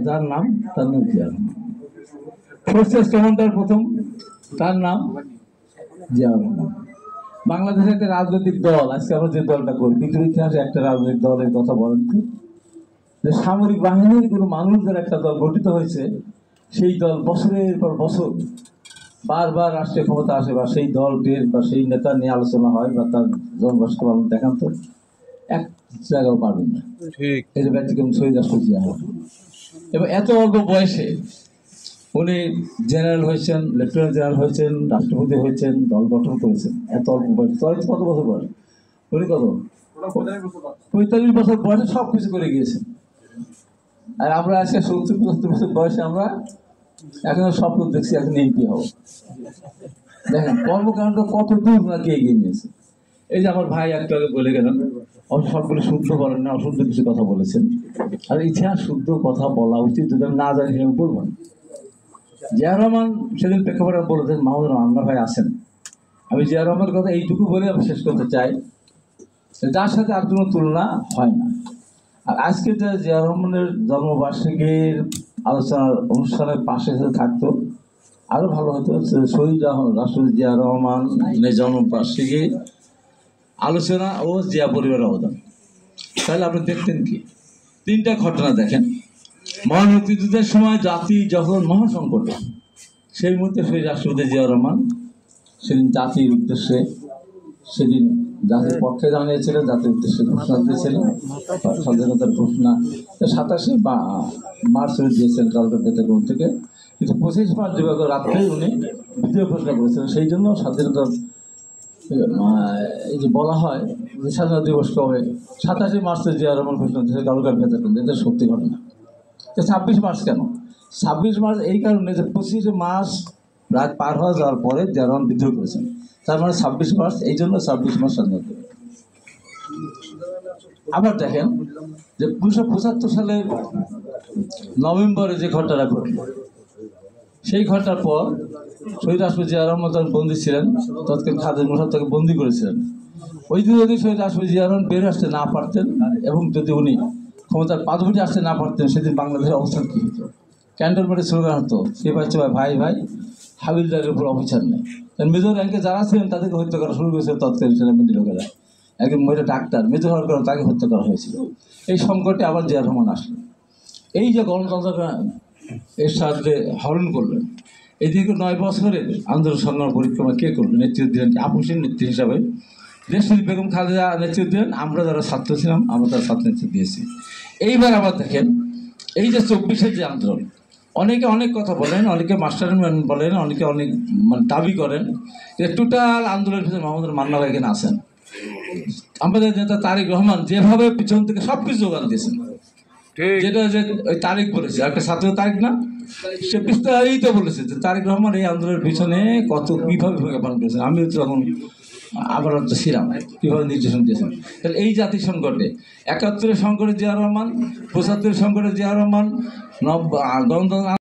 যার নাম তার নাম জিয়া রহমান। ফোর্সেস কমান্ডার প্রথম, তার নাম জিয়া রহমান। বাংলাদেশের একটা রাজনৈতিক দল, আজকে আমরা যে দলটা করি, পৃথিবীর ইতিহাসে একটা রাজনৈতিক দলের কথা বলেন তো, যে সামরিক বাহিনীর কোনো মানুষদের একটা দল গঠিত হয়েছে, সেই দল বছরের পর বছর বারবার রাষ্ট্রীয় ক্ষমতা আসে, বা সেই দলটির বা সেই নেতা নিয়ে আলোচনা হয়, বা তার জনবাসকে পালন দেখান, তো এক জায়গাও পারবেন না। এই যে ব্যতিক্রম শহীদ রাষ্ট্র জিয়া রহমান। এবং এত অল্প বয়সে উনি জেনারেল হয়েছেন, লেফটেন্যান্ট জেনারেল হয়েছেন, রাষ্ট্রপতি হয়েছেন, দল গঠন করেছেন। এত অল্প বয়সে, কত বছর বয়স উনি? কত? 45 বছর বয়সে সব কিছু করে গিয়েছেন। আর আমরা আজকে 70-75 বছর বয়সে আমরা এখন স্বপ্ন দেখছি এখন এমপি হব। দেখেন কর্মকাণ্ড কত দূর নাকি এগিয়ে নিয়েছে। এই যে আমার ভাই একটু আগে বলে গেলেন, সবগুলো শুদ্ধ বলেন না, অশুদ্ধ কিছু কথা বলেছেন। আর ইতিহাস শুদ্ধ কথা বলা উচিত, যদি আমি না জানি সেরকম করবো না। জিয়া রহমান সেদিন প্রেক্ষাপটে বলেছেন মাহমুদুর রহমান ভাই আছেন। আমি জিয়া রহমানের কথা এইটুকু বলে আমি শেষ করতে চাই, যার সাথে আর কোনো তুলনা হয় না। আর আজকে যে জিয়া রহমানের জন্মবার্ষিকীর আলোচনার অনুষ্ঠানের পাশে থাকতো আরো ভালো হতো। শহীদ রাষ্ট্রপতি জিয়া রহমানের জন্মবার্ষিকী আলোচনা ও জিয়া পরিবারের অবদান, তাহলে আপনি দেখতেন কি? তিনটা ঘটনা দেখেন। মহান মুক্তিযুদ্ধের সময় জাতি যখন মহাসংকটে, সেই মুহূর্তে সেই রাষ্ট্রপতি জিয়া রহমান সেদিন জাতির উদ্দেশ্যে, সেদিন জাতির পক্ষে দাঁড়িয়েছিলেন, জাতির উদ্দেশ্যে ঘোষণা দিয়েছিলেন, স্বাধীনতার ঘোষণা 27 মার্চ দিয়েছেন কলকাতা থেকে। কিন্তু 25 মার্চ দিবাগত রাত্রেই উনি বিদ্রোহ ঘোষণা করেছিলেন। সেই জন্য স্বাধীনতার এই যে বলা হয় যে স্বাধীনতা দিবস কবে, 27 মার্চে জিয়া রহমান ঘোষণা দিয়েছে কালকার ভেতর, এটা সত্যি ঘটনা। 26 মার্চ কেন? 26 মার্চ এই কারণে যে 25 মার্চ রাত পার হয়ে যাওয়ার পরে জিয়া রহমান বিদ্রোহ করেছেন, তার মানে 26 মার্চ, এই জন্য 26 মার্চ স্বাধীনতা। আবার দেখেন যে 1975 সালের নভেম্বরে যে ঘটনাটা ঘটল, সেই ঘটনার পর শহীদ রাষ্ট্রপতি জিয়া রহমান তখন বন্দী ছিলেন, তৎকালীন খালেদ মোশাররফ তাকে বন্দী করেছিলেন। ওই দিন যদি শহীদ রাষ্ট্রপতি জিয়া রহমান বের আসতে না পারতেন, এবং যদি উনি ক্ষমতার পাদবীতে আসতে না পারতেন, সেদিন বাংলাদেশের অবস্থান কী হতো? ক্যান্টনমেন্টে স্লোগান হতো, সে পাচ্ছে ভাই ভাই, হাবিলদারের উপর অফিসার নেই। মেজর র্যাঙ্কে যারা ছিলেন তাদেরকে হত্যা করা শুরু করেছিল তৎকালীন সেনাবাহিনী লোকেরা। একজন মহিলা ডাক্তার মেজর হওয়ার কারণে তাকে হত্যা করা হয়েছিল। এই সংকটে আবার জিয়া রহমান আসলেন। এই যে গণতন্ত্র এর সাথে হরণ করলেন, এদিকে 9 বছরের আন্দোলন সংগ্রাম পরিক্রমা কে করলেন? নেতৃত্ব দিলেন আপসীন নেত্রী হিসাবে দেশনেত্রী বেগম খালেদা নেতৃত্ব দিলেন। আমরা যারা ছাত্র ছিলাম আমরা তার ছাত্র নেতৃত্ব দিয়েছি। এইবার আবার দেখেন, এই যে 24-এর যে আন্দোলন, অনেকে অনেক কথা বলেন, অনেকে মাস্টারম্যান বলেন, অনেকে অনেক দাবি করেন যে টোটাল আন্দোলনের ভিতরে মাহমুদুর মান্না ভাই এখানে আছেন। আমাদের নেতা তারেক রহমান যেভাবে পিছন থেকে সব কিছু যোগান দিয়েছেন, যেটা যে ওই তারিখ বলেছে, একটা ছাত্র তারিখ না, সে বিস্তারিত বলেছে যে তারেক রহমান এই আন্দোলনের পিছনে কত কীভাবে ভূমিকা পালন করেছেন। আমিও তখন আবার ছিলাম, কীভাবে নির্দেশন দিয়েছেন। তাহলে এই জাতির সংকটে 71-এর সংকটে জিয়া রহমান, 75-এর সংকটে জিয়া রহমান, গণতন্ত্র